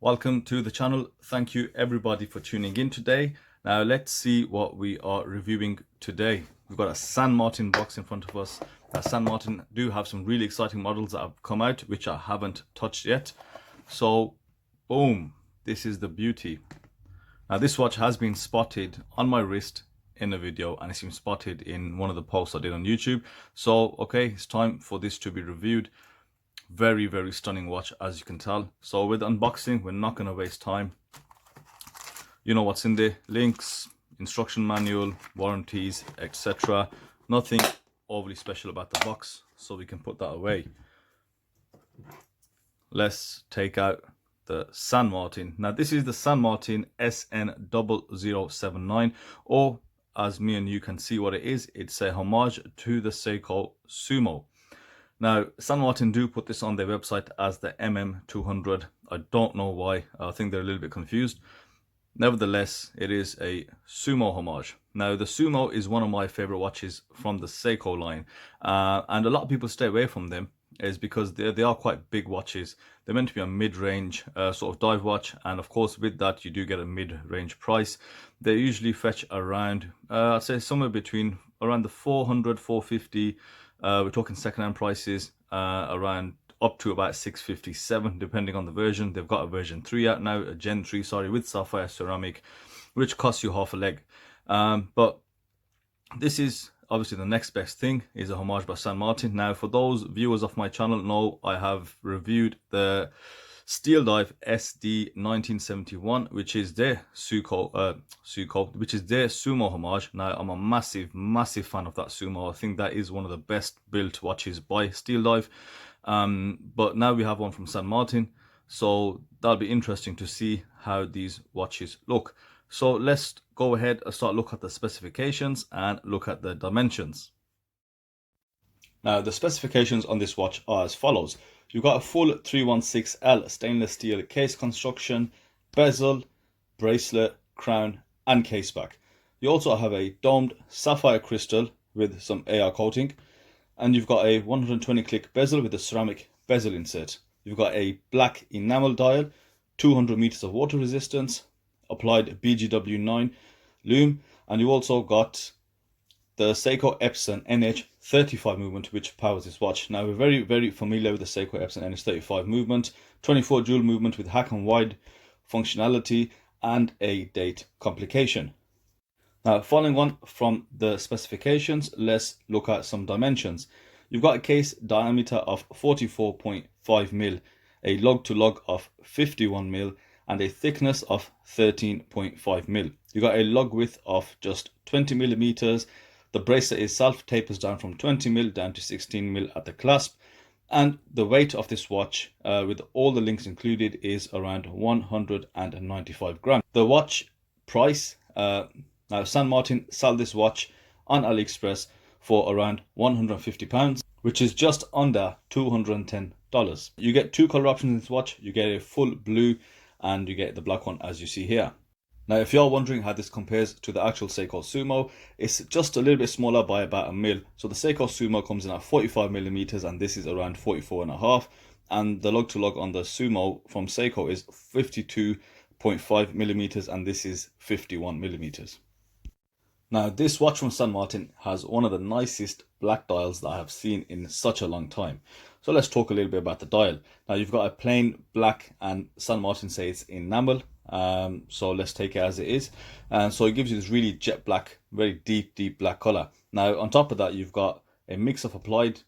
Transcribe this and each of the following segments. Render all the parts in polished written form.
Welcome to the channel. Thank you everybody for tuning in today. Now let's see what we are reviewing today. We've got a San Martin box in front of us. San Martin do have some really exciting models that have come out which I haven't touched yet. So boom, this is the beauty. Now this watch has been spotted on my wrist in a video, and it's been spotted in one of the posts I did on YouTube. So okay, it's time for this to be reviewed. Very stunning watch, as you can tell. So with unboxing, we're not going to waste time. You know what's in there: links, instruction manual, warranties, etc. Nothing overly special about the box, so we can put that away. Let's take out the San Martin. Now this is the San Martin SN079, or as me and you can see what it is, it's a homage to the Seiko Sumo. Now, San Martin do put this on their website as the MM200. I don't know why. I think they're a little bit confused. Nevertheless, it is a Sumo homage. Now, the Sumo is one of my favorite watches from the Seiko line. And a lot of people stay away from them is because they are quite big watches. They're meant to be a mid-range sort of dive watch. And of course, with that, you do get a mid-range price. They usually fetch around, I'd say somewhere between around the 400, 450. We're talking second-hand prices around up to about 657, depending on the version. They've got a version 3 out now, a Gen 3, sorry, with sapphire ceramic, which costs you half a leg. But this is obviously the next best thing, is a homage by San Martin. Now, for those viewers of my channel know, I have reviewed the SteelDive SD1971, which is their which is their Sumo homage. Now, I'm a massive fan of that Sumo. I think that is one of the best built watches by SteelDive. But now we have one from San Martin, so that'll be interesting to see how these watches look. So let's go ahead and start look at the specifications and look at the dimensions. Now, the specifications on this watch are as follows. You've got a full 316L stainless steel case construction, bezel, bracelet, crown and case back. You also have a domed sapphire crystal with some AR coating, and you've got a 120 click bezel with a ceramic bezel insert. You've got a black enamel dial, 200 meters of water resistance, applied BGW9 lume, and you also got the Seiko Epson NH35 movement, which powers this watch. Now, we're very familiar with the Seiko Epson NH35 movement, 24 jewel movement with hack and wide functionality and a date complication. Now, following on from the specifications, let's look at some dimensions. You've got a case diameter of 44.5 mil, a lug to lug of 51 mil, and a thickness of 13.5 mil. You've got a lug width of just 20 millimeters. The bracelet itself tapers down from 20 mil down to 16 mil at the clasp, and the weight of this watch with all the links included is around 195 grams. The watch price, now San Martin sell this watch on AliExpress for around £150, which is just under $210. You get two color options in this watch. You get a full blue and you get the black one, as you see here. Now, if you're wondering how this compares to the actual Seiko Sumo, it's just a little bit smaller by about a mil. So the Seiko Sumo comes in at 45 millimeters and this is around 44.5. And the lug to lug on the Sumo from Seiko is 52.5 millimeters and this is 51 millimeters. Now, this watch from San Martin has one of the nicest black dials that I have seen in such a long time. So let's talk a little bit about the dial. Now, you've got a plain black, and San Martin says enamel. So let's take it as it is. And so it gives you this really jet black, very deep black color. Now, on top of that, you've got a mix of applied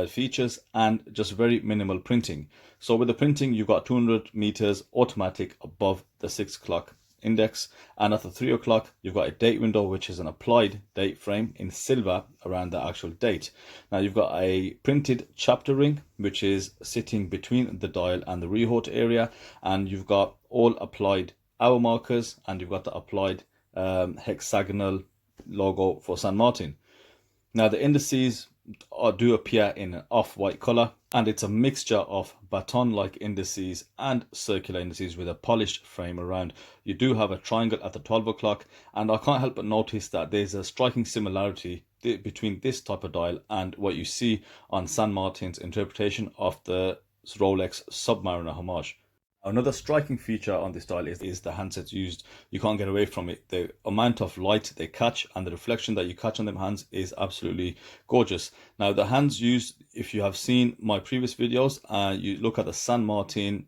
features and just very minimal printing. So with the printing, you've got 200 meters automatic above the 6 o'clock index, and at the 3 o'clock you've got a date window, which is an applied date frame in silver around the actual date. Now, you've got a printed chapter ring which is sitting between the dial and the rehaut area, and you've got all applied hour markers, and you've got the applied hexagonal logo for San Martin. Now, the indices do appear in an off-white color, and it's a mixture of baton-like indices and circular indices with a polished frame around. You do have a triangle at the 12 o'clock, and I can't help but notice that there's a striking similarity between this type of dial and what you see on San Martin's interpretation of the Rolex Submariner homage. Another striking feature on this dial is the handsets used. You can't get away from it. The amount of light they catch and the reflection that you catch on them hands is absolutely gorgeous. Now the hands used, if you have seen my previous videos, you look at the San Martin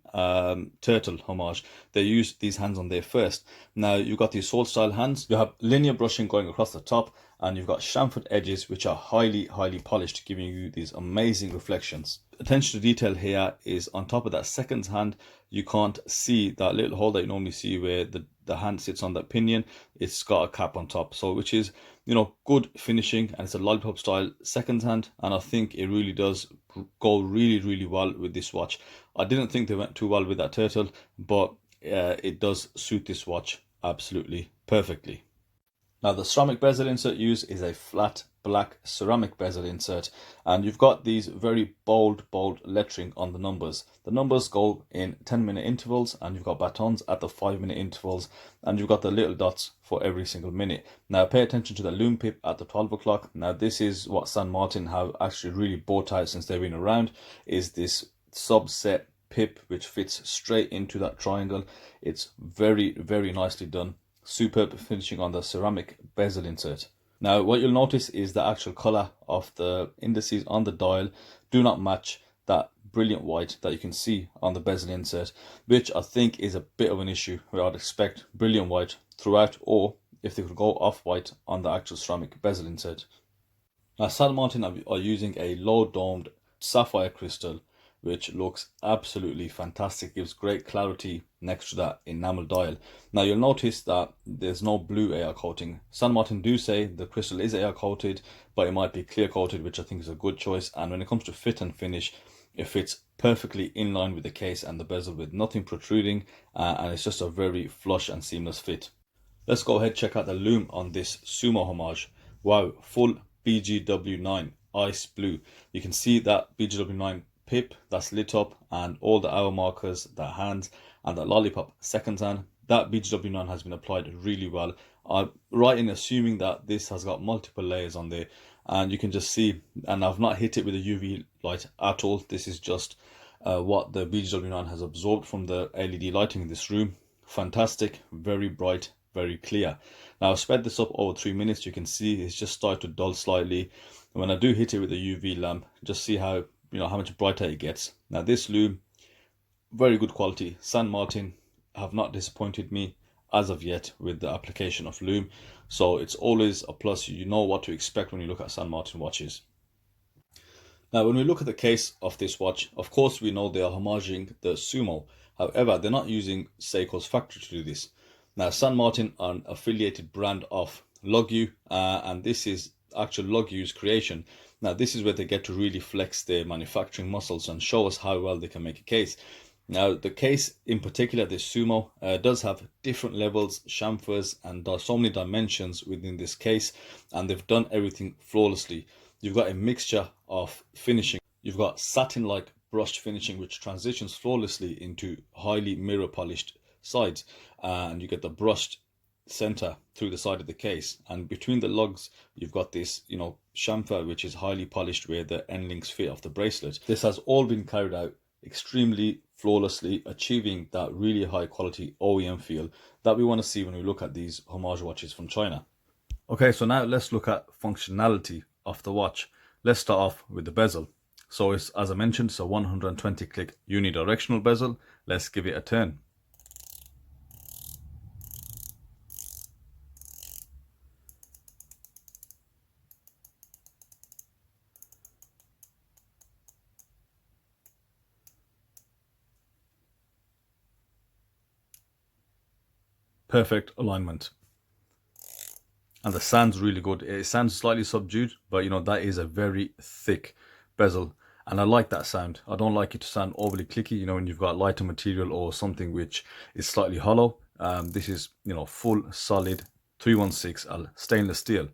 turtle homage, they use these hands on there first. Now you've got these sword style hands, you have linear brushing going across the top, and you've got chamfered edges which are highly polished, giving you these amazing reflections. Attention to detail here is on top of that second hand, you can't see that little hole that you normally see where the hand sits on that pinion. It's got a cap on top, so which is, you know, good finishing, and it's a lollipop style second hand, and I think it really does go really well with this watch. I didn't think they went too well with that turtle, but it does suit this watch absolutely perfectly. Now the ceramic bezel insert used is a flat black ceramic bezel insert, and you've got these very bold lettering on the numbers. The numbers go in 10-minute intervals, and you've got batons at the 5-minute intervals, and you've got the little dots for every single minute. Now pay attention to the lume pip at the 12 o'clock. Now this is what San Martin have actually really bought out since they've been around, is this subset pip which fits straight into that triangle. It's very nicely done. Superb finishing on the ceramic bezel insert. Now what you'll notice is the actual color of the indices on the dial do not match that brilliant white that you can see on the bezel insert, which I think is a bit of an issue, where I'd expect brilliant white throughout, or if they could go off white on the actual ceramic bezel insert. Now San Martin are using a low domed sapphire crystal, which looks absolutely fantastic, gives great clarity next to that enamel dial. Now you'll notice that there's no blue AR coating. San Martin do say the crystal is AR coated, but it might be clear coated, which I think is a good choice. And when it comes to fit and finish, it fits perfectly in line with the case and the bezel with nothing protruding, and it's just a very flush and seamless fit. Let's go ahead, check out the lume on this SUMO homage. Wow, full BGW9 ice blue. You can see that BGW9 pip that's lit up, and all the hour markers, the hands, and the lollipop second hand. That BGW9 has been applied really well. I'm right in assuming that this has got multiple layers on there, and you can just see, and I've not hit it with a UV light at all. This is just what the BGW9 has absorbed from the LED lighting in this room. Fantastic, very bright, very clear. Now I've sped this up over 3 minutes. You can see it's just started to dull slightly. When I do hit it with a UV lamp, just see how, you know, how much brighter it gets. Now this lume, very good quality. San Martin have not disappointed me as of yet with the application of lume, so it's always a plus. You know what to expect when you look at San Martin watches. Now when we look at the case of this watch, of course we know they are homaging the SUMO. However, they're not using Seiko's factory to do this. Now San Martin are an affiliated brand of Lugyu, and this is actual Lugyu's creation. Now this is where they get to really flex their manufacturing muscles and show us how well they can make a case. Now the case in particular, this SUMO, does have different levels, chamfers, and there are so many dimensions within this case, and they've done everything flawlessly. You've got a mixture of finishing. You've got satin-like brushed finishing which transitions flawlessly into highly mirror polished sides, and you get the brushed center through the side of the case, and between the lugs you've got this, you know, chamfer which is highly polished where the end links fit off the bracelet. This has all been carried out extremely flawlessly, achieving that really high quality OEM feel that we want to see when we look at these homage watches from China. Okay, so now let's look at functionality of the watch. Let's start off with the bezel. So it's, as I mentioned, it's a 120 click unidirectional bezel. Let's give it a turn. Perfect alignment, and the sound's really good. It sounds slightly subdued, but you know, that is a very thick bezel, and I like that sound. I don't like it to sound overly clicky, you know, when you've got lighter material or something which is slightly hollow. This is, you know, full solid 316L stainless steel.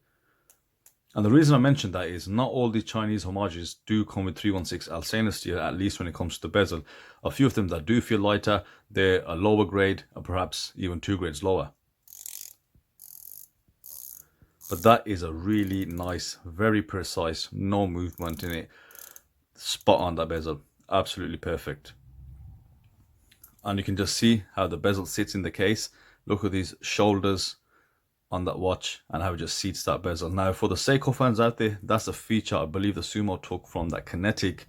And the reason I mentioned that is not all the Chinese homages do come with 316L stainless steel, at least when it comes to the bezel. A few of them that do feel lighter, they're a lower grade, or perhaps even 2 grades lower. But that is a really nice, very precise, no movement in it. Spot on, that bezel, absolutely perfect. and you can just see how the bezel sits in the case. Look at these shoulders on that watch and how it just seats that bezel. Now for the Seiko fans out there, that's a feature I believe the Sumo took from that Kinetic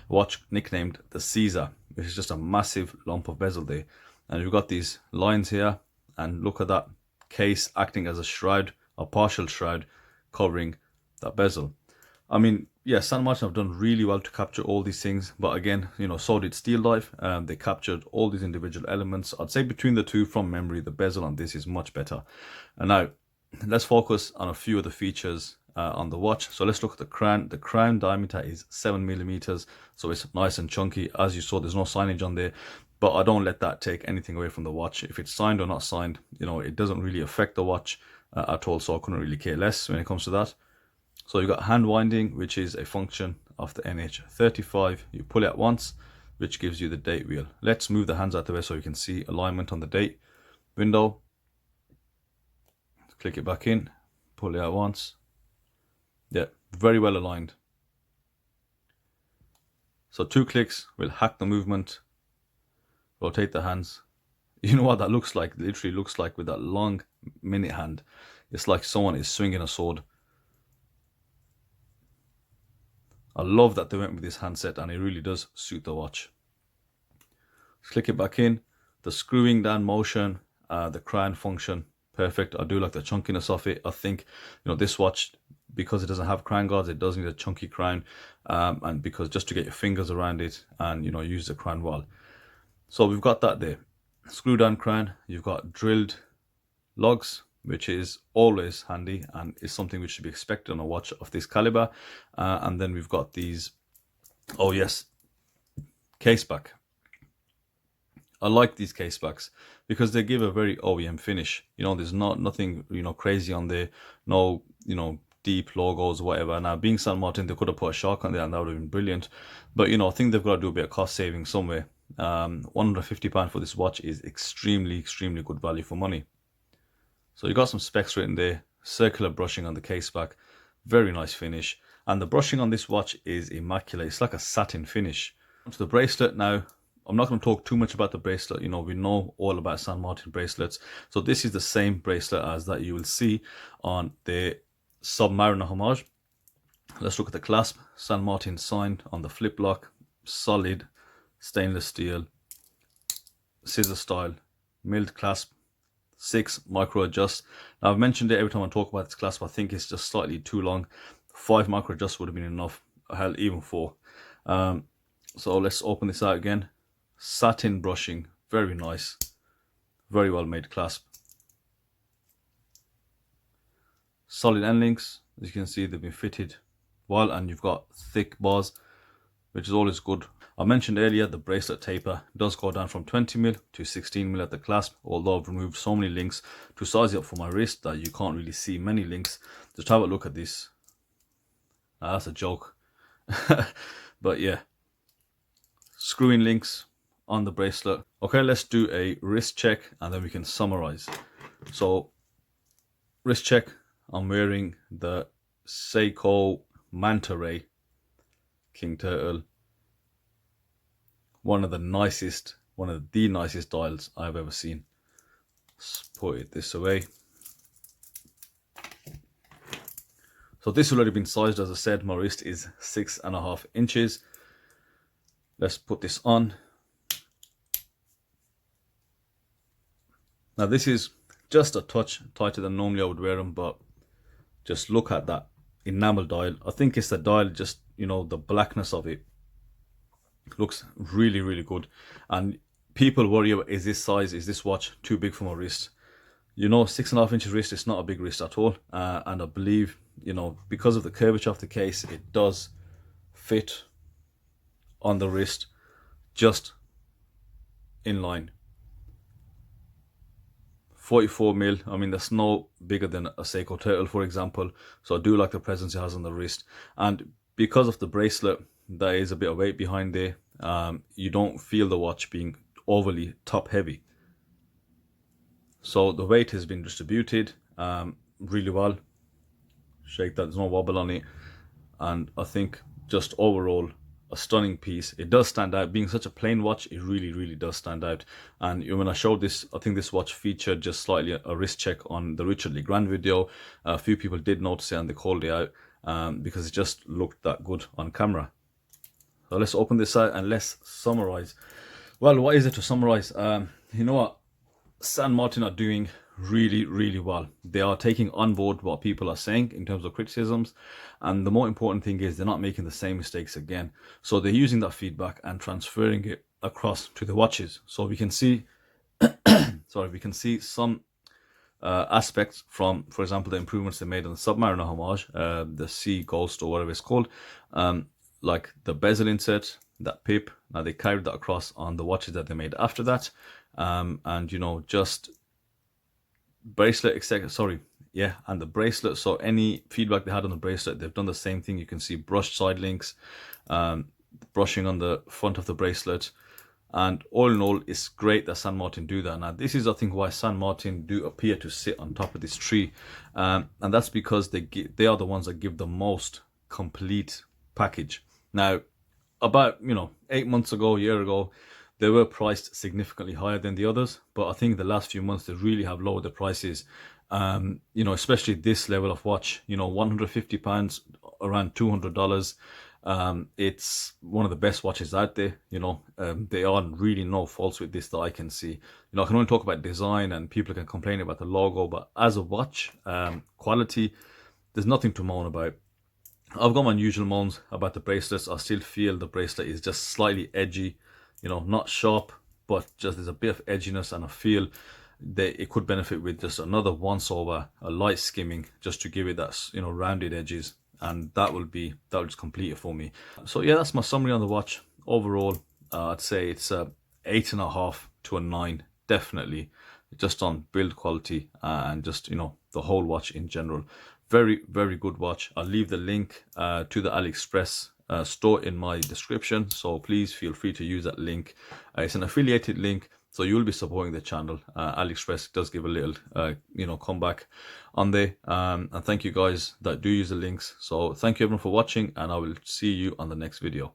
watch nicknamed the Caesar, which is just a massive lump of bezel there. And you've got these lines here, and look at that case acting as a shroud, a partial shroud covering that bezel. I mean, yeah, San Martin have done really well to capture all these things, but again, you know, so did SteelDive. They captured all these individual elements. I'd say between the two from memory, the bezel on this is much better. And now let's focus on a few of the features on the watch. So let's look at the crown. The crown diameter is 7mm, so it's nice and chunky. As you saw, there's no signage on there, but I don't let that take anything away from the watch. If it's signed or not signed, you know, it doesn't really affect the watch at all, so I couldn't really care less when it comes to that. So you've got hand winding, which is a function of the NH35. You pull it out once, which gives you the date wheel. Let's move the hands out the way so you can see alignment on the date window. Click it back in, pull it out once. Yeah, very well aligned. So 2 clicks will hack the movement. Rotate the hands. You know what that looks like? It literally looks like with that long minute hand. It's like someone is swinging a sword. I love that they went with this handset, and it really does suit the watch. Click it back in. The screwing down motion, the crown function, perfect. I do like the chunkiness of it. I think, you know, this watch, because it doesn't have crown guards, it does need a chunky crown, and because just to get your fingers around it and, you know, use the crown well. So we've got that there. Screw down crown. You've got drilled lugs, which is always handy and is something which should be expected on a watch of this caliber. And then we've got these, oh yes, Caseback. I like these Casebacks because they give a very OEM finish. You know, there's nothing, you know, crazy on there, no, you know, deep logos or whatever. Now, being San Martin, they could have put a shark on there and that would have been brilliant. But, you know, I think they've got to do a bit of cost saving somewhere. £150 for this watch is extremely good value for money. So you got some specs written there. Circular brushing on the Caseback, very nice finish, and the brushing on this watch is immaculate. It's like a satin finish. To the bracelet now. I'm not going to talk too much about the bracelet. You know, we know all about San Martin bracelets. So this is the same bracelet as that you will see on the Submariner Homage. Let's look at the clasp. San Martin signed on the flip lock, solid stainless steel, scissor style, milled clasp, 6 micro adjust. Now I've mentioned it every time I talk about this clasp. I think it's just slightly too long. 5 micro adjust would have been enough. Hell, even 4. So let's open this out again. Satin brushing, very nice, very well made clasp. Solid end links, as you can see, they've been fitted well, and you've got thick bars, which is always good. I mentioned earlier the bracelet taper does go down from 20mm to 16mm at the clasp, although I've removed so many links to size it up for my wrist that you can't really see many links. Just have a look at this. Now, that's a joke. But yeah, screwing links on the bracelet. Okay, let's do a wrist check and then we can summarize. So wrist check, I'm wearing the Seiko Manta Ray King Turtle. One of the nicest dials I've ever seen. Let's put it this away. So this has already been sized. As I said, my wrist is 6.5 inches. Let's put this on. Now this is just a touch tighter than normally I would wear them, but just look at that enamel dial. I think it's the dial, just, you know, the blackness of it looks really good. And people worry about, is this size, is this watch too big for my wrist? You know, 6.5 inches wrist is not a big wrist at all. And I believe, you know, because of the curvature of the case, it does fit on the wrist just in line. 44mm, I mean, that's no bigger than a Seiko Turtle, for example. So I do like the presence it has on the wrist. And because of the bracelet, there is a bit of weight behind there. You don't feel the watch being overly top heavy. So the weight has been distributed really well. Shake that, there's no wobble on it. And I think just overall a stunning piece. It does stand out. Being such a plain watch, it really does stand out. And when I showed this, I think this watch featured just slightly a wrist check on the Richard Legrand video. A few people did notice it and they called it out because it just looked that good on camera. So let's open this out and let's summarize. Well, what is it to summarize? You know what? San Martin are doing really well. They are taking on board what people are saying in terms of criticisms, and the more important thing is they're not making the same mistakes again. So they're using that feedback and transferring it across to the watches. So we can see we can see some aspects from, for example, the improvements they made on the Submariner Homage, the Sea Ghost or whatever it's called, like the bezel insert, that pip. Now they carried that across on the watches that they made after that, and you know, just bracelet, etc. And the bracelet. So any feedback they had on the bracelet, they've done the same thing. You can see brushed side links, brushing on the front of the bracelet, and all in all, it's great that San Martin do that. Now this is, I think, why San Martin do appear to sit on top of this tree, and that's because they are the ones that give the most complete package. Now, about 8 months ago, a year ago, they were priced significantly higher than the others, but I think the last few months they really have lowered the prices. Especially this level of watch, £150, around $200. It's one of the best watches out there. There are really no faults with this that I can see. I can only talk about design and people can complain about the logo, but as a watch, quality, there's nothing to moan about. I've got my usual moans about the bracelets. I still feel the bracelet is just slightly edgy, not sharp, but just there's a bit of edginess, and I feel that it could benefit with just another once over, a light skimming, just to give it that rounded edges, and that will just complete it for me. So yeah, that's my summary on the watch. Overall, I'd say it's a 8.5 to a 9, definitely, just on build quality and just the whole watch in general. Very good watch. I'll leave the link to the AliExpress store in my description, so please feel free to use that link. It's an affiliated link, so you'll be supporting the channel. AliExpress does give a little comeback on there, and thank you guys that do use the links. So thank you everyone for watching, and I will see you on the next video.